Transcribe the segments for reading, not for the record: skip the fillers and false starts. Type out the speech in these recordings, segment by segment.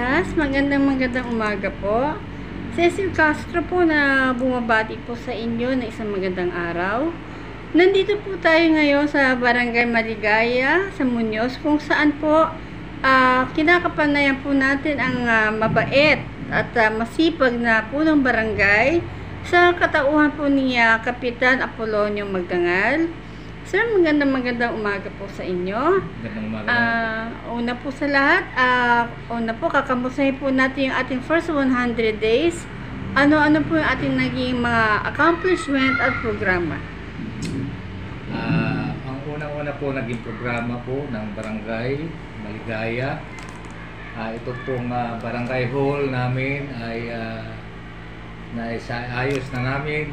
parehas, magandang umaga po. Cecil Castro po na bumabati po sa inyo na isang magandang araw. Nandito po tayo ngayon sa Barangay Maligaya, sa Muñoz, kung saan po kinakapanayan po natin ang mabait at masipag na punong barangay sa katauhan po ni Kapitan Apolonio Magdangal. Sir, magandang umaga po sa inyo. Magandang umaga. Una po sa lahat, kakamustahin po natin yung ating first 100 days. Ano po yung ating naging mga accomplishment at programa? Ang unang-una po naging programa po ng Barangay Maligaya. Ito pong barangay hall namin ay naayos na namin.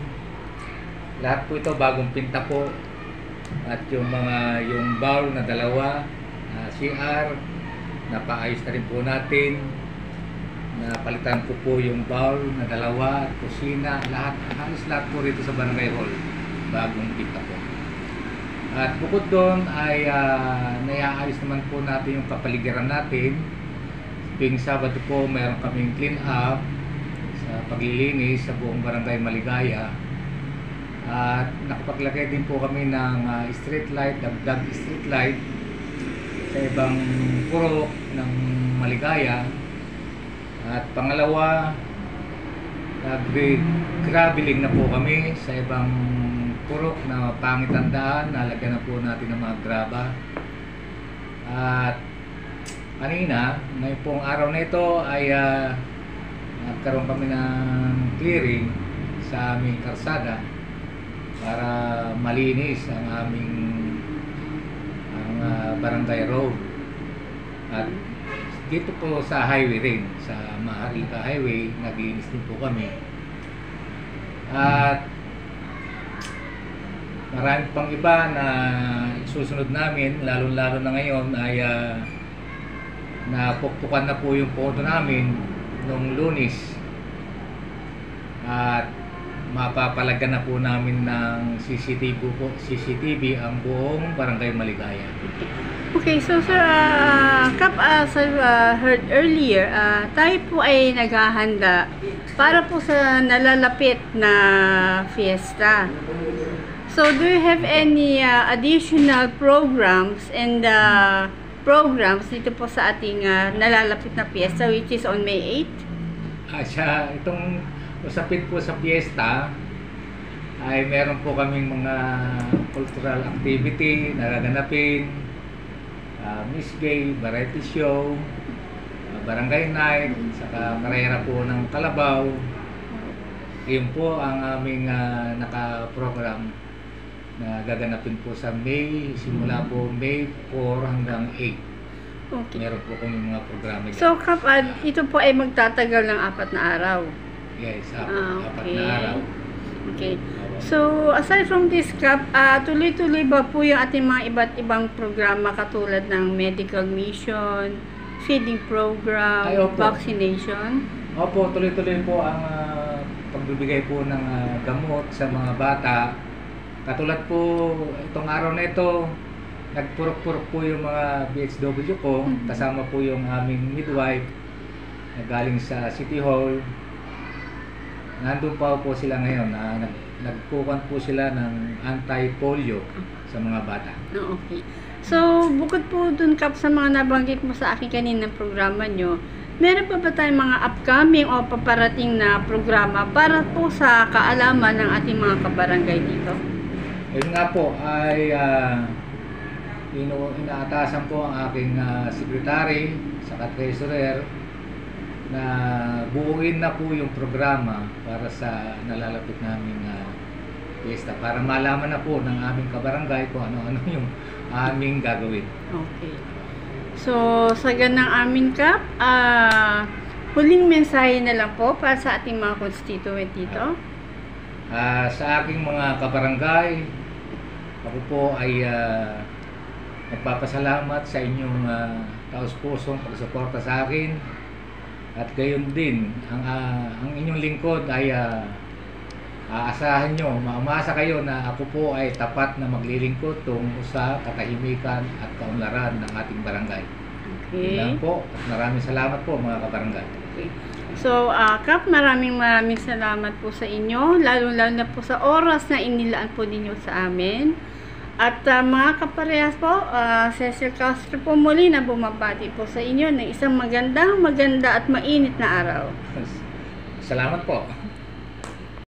Lahat po ito bagong pinta po. At yung bowl na dalawa, CR, napaayos na rin po natin. Napalitan ko po yung bowl na dalawa at kusina, halos lahat po rito sa barangay hall, bagong kita po. At bukod doon ay naiaayos naman po natin yung kapaligiran natin. Tuwing Sabado po mayroon kaming clean up sa paglilinis sa buong barangay Maligaya. At nakapaglagay din po kami ng street light, dagdag street light sa ibang purok ng Maligaya. At pangalawa, graveling na po kami sa ibang purok na pangit ang daan. Nalagyan na po natin ng mga graba. At kanina, ngayon pong araw na ito ay nagkaroon kami ng clearing sa aming karsada para malinis ang aming barangay road. At dito po sa highway rin, sa Maharlika Highway, naglinis din po kami. At marami pang iba na susunod namin, lalo-lalo na ngayon ay napukpukan na po yung podo namin nung Lunes. At mapapalagyan na po namin ng CCTV ang buong Barangay Maligaya. Okay, so sir, Kap, as I heard earlier, tayo po ay naghahanda para po sa nalalapit na fiesta. So, do you have any additional programs and programs dito po sa ating nalalapit na fiesta, which is on May 8? Itong usapin po sa fiesta ay meron po kaming mga cultural activity na gaganapin, Miss Gay, variety show, barangay night, saka karera po ng kalabaw. Yun po ang aming naka-program na gaganapin po sa May, simula po May 4 hanggang 8. Okay. Meron po kami mga programa. So, Kap, ito po ay magtatagal ng 4 na araw. Yes, apat na araw. Okay. So, aside from this, Kap, tuloy-tuloy ba po yung ating mga iba't ibang programa katulad ng medical mission, feeding program, vaccination? Opo, tuloy-tuloy po ang pagbibigay po ng gamot sa mga bata. Katulad po, itong araw na ito, nagpurok-purok po yung mga BHW ko, kasama po yung aming midwife na galing sa City Hall. Nandun pa po sila ngayon, nagkukuhan po sila ng anti-polio sa mga bata. Okay. So, bukod po dun, Kap, sa mga nabanggit mo sa akin kaninang programa nyo, meron pa ba tayong mga upcoming o paparating na programa para po sa kaalaman ng ating mga kabarangay dito? Yun nga po ay inaatasan po ang aking secretary sa treasurer na buuin na po yung programa para sa nalalapit naming fiesta, para malaman na po ng aming kabarangay kung ano-ano yung aming gagawin. Okay. So, sa ganang amin, Kap, huling mensahe na lang po para sa ating mga constituent dito. Sa aking mga kabarangay, ako po ay nagpapasalamat sa inyong taos-pusong pagsuporta sa akin. At gayon din, ang inyong lingkod ay aasahan nyo, maumasa kayo na ako po ay tapat na maglilingkod tungo sa katahimikan at kaunlaran ng ating barangay. Okay. Yun lang po. At maraming salamat po mga kabarangay. Okay. So, Kap, maraming salamat po sa inyo, lalo-lalo na po sa oras na inilaan po ninyo sa amin. At mga kaparehas po, Cecil Castro po muli na bumabati po sa inyo ng isang maganda at mainit na araw. Salamat po.